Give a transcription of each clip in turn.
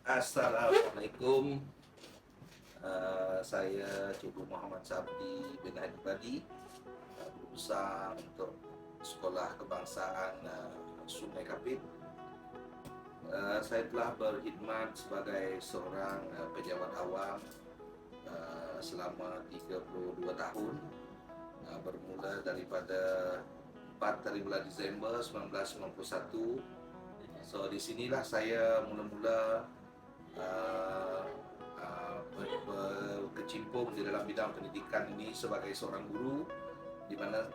Assalamualaikum. Saya Cikgu Muhammad Sabdi bin Adibadi, Guru Besar untuk Sekolah Kebangsaan Sungai Kapit. Saya telah berkhidmat sebagai seorang pejabat awam selama 32 tahun, bermula daripada 4 hari bulan Disember 1991. So di sinilah saya mula-mula uh, berkecimpung di dalam bidang pendidikan ini sebagai seorang guru, di mana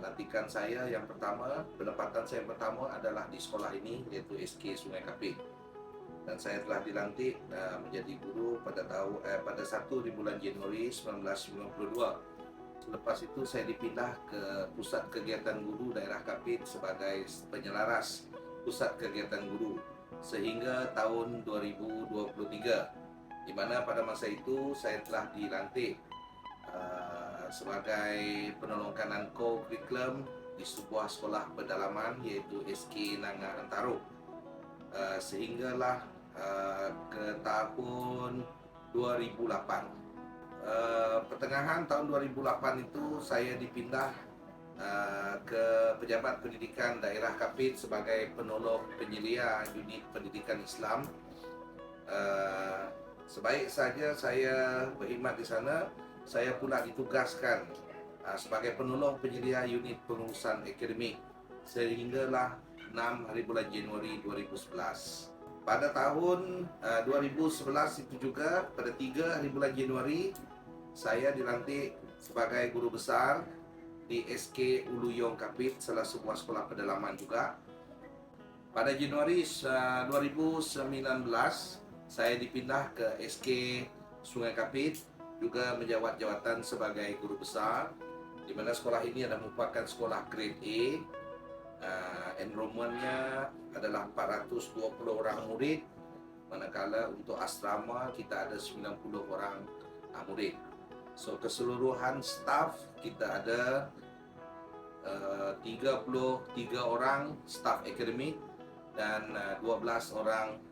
lantikan saya yang pertama, penempatan saya yang pertama adalah di sekolah ini, yaitu SK Sungai Kapit. Dan saya telah dilantik menjadi guru pada 1 di bulan Januari 1992. Selepas itu saya dipindah ke Pusat Kegiatan Guru Daerah Kapit sebagai penyelaras Pusat Kegiatan Guru sehingga tahun 2023, di mana pada masa itu saya telah dilantik sebagai penolong kanan co-curriculum di sebuah sekolah pedalaman, yaitu SK Nanga Antaro, sehinggalah ke tahun 2008. Pertengahan tahun 2008 itu saya dipindah ke Pejabat Pendidikan Daerah Kapit sebagai penolong penyelia unit pendidikan Islam. Sebaik saja saya berkhidmat di sana, saya pula ditugaskan sebagai penolong penyelia unit pengurusan akademik sehinggalah 6 hari bulan Januari 2011. Pada tahun 2011 itu juga, pada 3 hari bulan Januari, saya dilantik sebagai guru besar di SK Uluyong Kapit, salah sebuah sekolah pedalaman juga. Pada Januari 2019, saya dipindah ke SK Sungai Kapit, juga menjawat jawatan sebagai guru besar, di mana sekolah ini adalah merupakan sekolah grade A. Enrollmentnya adalah 420 orang murid, manakala untuk asrama kita ada 90 orang murid. So keseluruhan staff kita ada 33 orang staff akademik dan 12 orang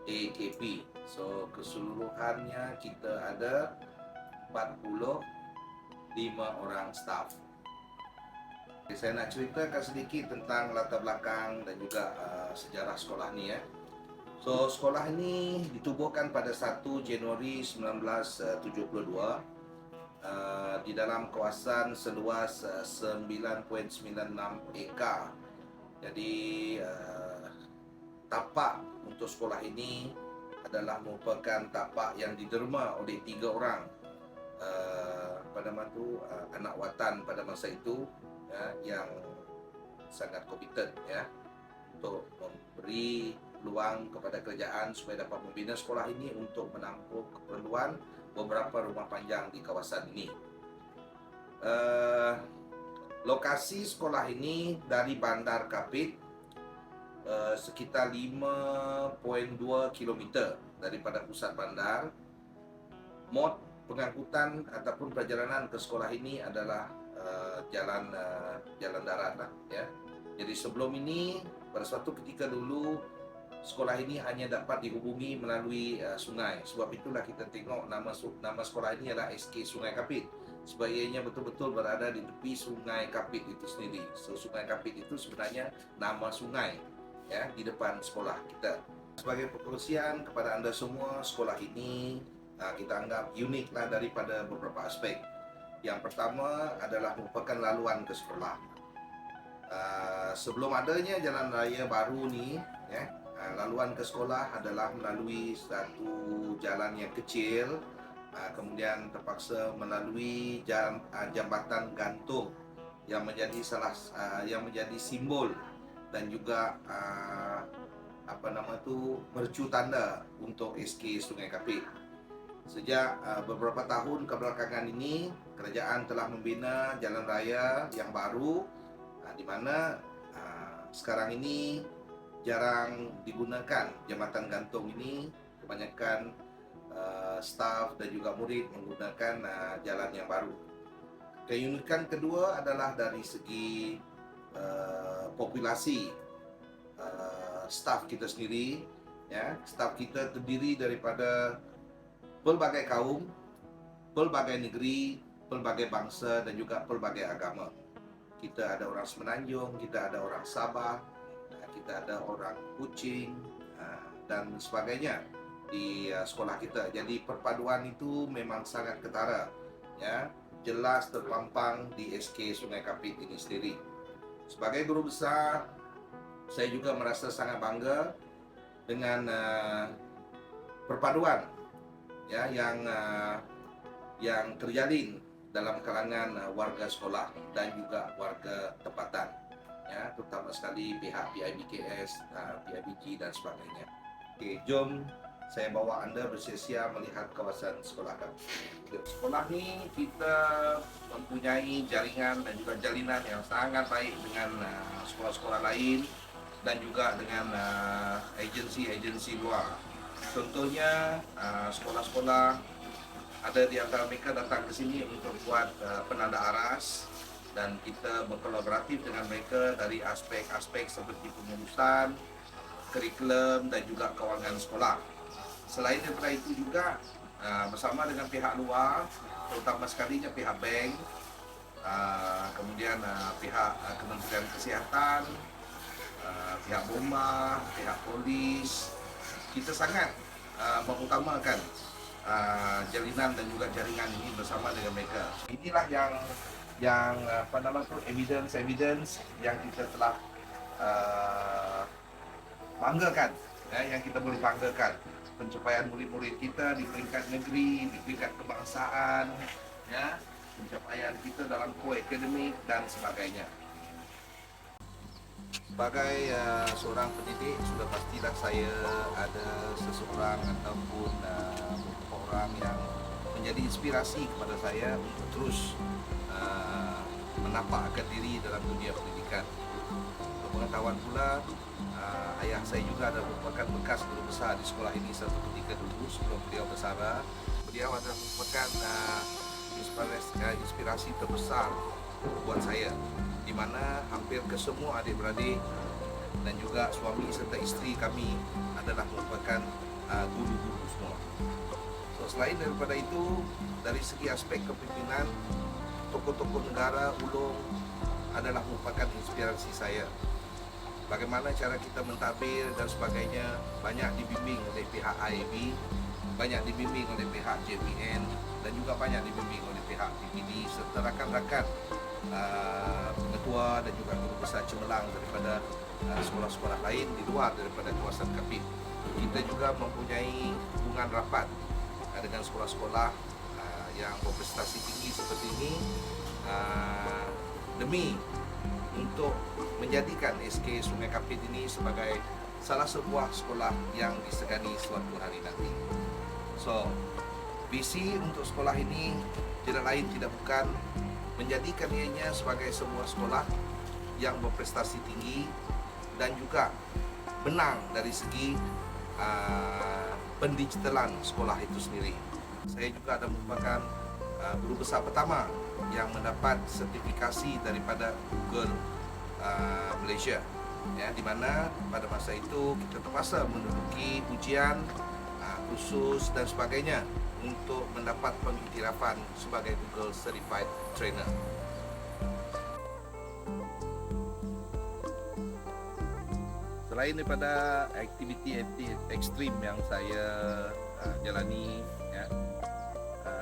AKP. So keseluruhannya kita ada 45 orang staff. Saya nak ceritakan sedikit tentang latar belakang dan juga sejarah sekolah ni ya. So sekolah ini ditubuhkan pada 1 Januari 1972 di dalam kawasan seluas 9.96 ekar. Jadi tapak untuk sekolah ini adalah merupakan tapak yang diderma oleh 3 orang pada masa anak watan pada masa itu, yang sangat kompeten untuk memberi peluang kepada kerajaan supaya dapat membina sekolah ini untuk menampung keperluan beberapa rumah panjang di kawasan ini. Lokasi sekolah ini dari Bandar Kapit sekitar 5.2 km daripada pusat bandar. Mod pengangkutan ataupun perjalanan ke sekolah ini adalah jalan darat lah ya. Jadi sebelum ini, pada suatu ketika dulu, sekolah ini hanya dapat dihubungi melalui sungai. Sebab itulah kita tengok nama sekolah ini adalah SK Sungai Kapit, sebab ianya betul-betul berada di tepi Sungai Kapit itu sendiri. So Sungai Kapit itu sebenarnya nama sungai ya di depan sekolah kita. Sebagai perkongsian kepada anda semua, sekolah ini kita anggap unik lah daripada beberapa aspek. Yang pertama adalah merupakan laluan ke sekolah. Sebelum adanya jalan raya baru ni ya, laluan ke sekolah adalah melalui satu jalan yang kecil, kemudian terpaksa melalui jambatan gantung yang menjadi yang menjadi simbol dan juga mercu tanda untuk SK Sungai Kapit. Sejak beberapa tahun kebelakangan ini, kerajaan telah membina jalan raya yang baru, di mana sekarang ini jarang digunakan jambatan gantung ini. Kebanyakan staf dan juga murid menggunakan jalan yang baru. Keunikan kedua adalah dari segi populasi staf kita sendiri Ya, staf kita terdiri daripada pelbagai kaum, pelbagai negeri, pelbagai bangsa dan juga pelbagai agama. Kita ada orang Semenanjung, kita ada orang Sabah, kita ada orang Kuching dan sebagainya di sekolah kita. Jadi perpaduan itu memang sangat ketara, ya, jelas terpampang di SK Sungai Kapit ini sendiri. Sebagai guru besar, saya juga merasa sangat bangga dengan perpaduan, ya, yang terjalin dalam kalangan warga sekolah dan juga warga tempatan, ya, terutama sekali pihak PIBKS, PIBG dan sebagainya. Oke, jom saya bawa Anda bersia-sia melihat kawasan sekolah kami. Sekolah ini kita mempunyai jaringan dan juga jalinan yang sangat baik dengan sekolah-sekolah lain dan juga dengan agensi-agensi luar. Contohnya sekolah-sekolah ada di antara mereka datang ke sini untuk buat penanda aras dan kita berkolaboratif dengan mereka dari aspek-aspek seperti pengurusan, kurikulum dan juga kewangan sekolah. Selain daripada itu juga bersama dengan pihak luar, terutama sekalinya pihak bank, kemudian pihak Kementerian Kesihatan, pihak BOMA, pihak polis, kita sangat mengutamakan jalinan dan juga jaringan ini bersama dengan mereka. Inilah yang evidence yang kita telah banggakan, ya, yang kita boleh banggakan pencapaian murid-murid kita di peringkat negeri, di peringkat kebangsaan, ya, pencapaian kita dalam co-akademik dan sebagainya. Sebagai seorang pendidik, sudah pastilah saya ada seseorang ataupun beberapa orang yang menjadi inspirasi kepada saya untuk terus menapakkan diri dalam dunia pendidikan. Untuk pengetahuan pula, ayah saya juga adalah merupakan bekas guru besar di sekolah ini satu ketika dulu sebelum beliau bersara. Beliau adalah merupakan inspirasi terbesar buat saya, di mana hampir ke semua adik-beradik dan juga suami serta isteri kami adalah merupakan guru-guru semua. So, selain daripada itu, dari segi aspek kepimpinan, tokoh-tokoh negara ulung adalah merupakan inspirasi saya. Bagaimana cara kita mentadbir dan sebagainya banyak dibimbing oleh pihak IAB, banyak dibimbing oleh pihak JPN dan juga banyak dibimbing oleh pihak PPD serta rakan-rakan pengetua dan juga guru besar cemerlang daripada sekolah-sekolah lain di luar daripada kawasan Kapit. Kita juga mempunyai hubungan rapat dengan sekolah-sekolah yang berprestasi tinggi seperti ini demi untuk menjadikan SK Sungai Kapit ini sebagai salah sebuah sekolah yang disegani suatu hari nanti. So, visi untuk sekolah ini tidak lain tidak bukan menjadikan ianya sebagai sebuah sekolah yang berprestasi tinggi dan juga menang dari segi pendigitalan sekolah itu sendiri. Saya juga ada merupakan guru besar pertama yang mendapat sertifikasi daripada Google Malaysia, ya, di mana pada masa itu kita terpaksa menduduki ujian khusus dan sebagainya untuk mendapat pengiktirafan sebagai Google Certified Trainer. Selain daripada aktiviti ekstrim yang saya jalani, ya,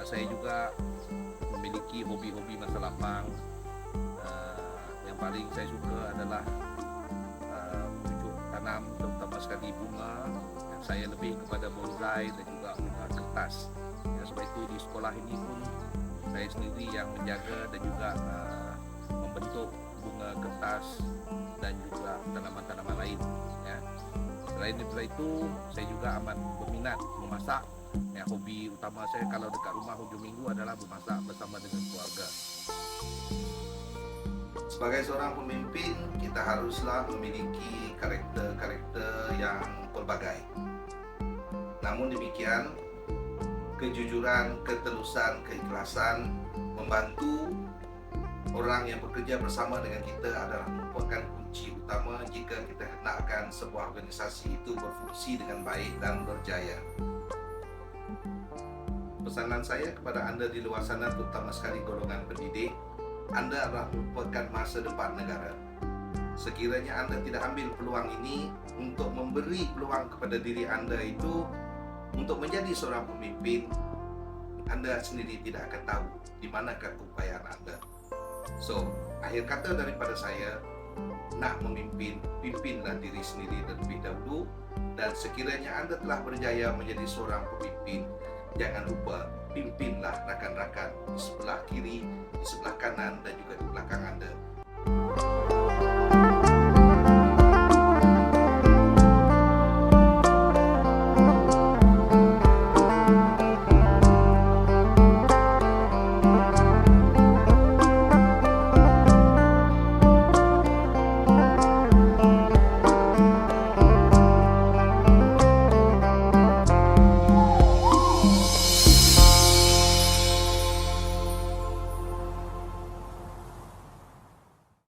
saya juga memiliki hobi-hobi masa lapang. Yang paling saya suka adalah bercucuk tanam, terutama sekali bunga. Saya lebih kepada bonsai dan juga bunga kertas. Ya, sebab itu di sekolah ini pun saya sendiri yang menjaga dan juga membentuk bunga kertas dan juga tanaman-tanaman lain. Ya. Selain daripada itu, saya juga amat berminat memasak. Ya, hobi utama saya kalau dekat rumah hujung minggu adalah memasak bersama dengan keluarga. Sebagai seorang pemimpin, kita haruslah memiliki karakter-karakter yang pelbagai. Namun demikian, kejujuran, ketulusan, keikhlasan membantu orang yang bekerja bersama dengan kita adalah merupakan kunci utama terutama jika kita hendakkan sebuah organisasi itu berfungsi dengan baik dan berjaya. Pesanan saya kepada Anda di luar sana, terutama sekali golongan pendidik, Anda adalah merupakan masa depan negara. Sekiranya Anda tidak ambil peluang ini untuk memberi peluang kepada diri Anda itu untuk menjadi seorang pemimpin, Anda sendiri tidak akan tahu di manakah keupayaan Anda. So, akhir kata daripada saya, nak memimpin, pimpinlah diri sendiri terlebih dahulu. Dan sekiranya Anda telah berjaya menjadi seorang pemimpin, jangan lupa pimpinlah rakan-rakan di sebelah kiri, di sebelah kanan dan juga di belakang Anda.